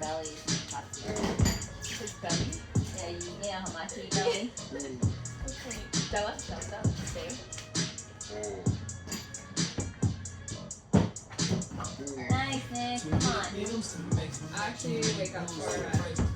belly is disgusting. His belly? Yeah, you know how much he belly? Okay. Tell us, say. Nice, Nick. Come on. I actually wake up for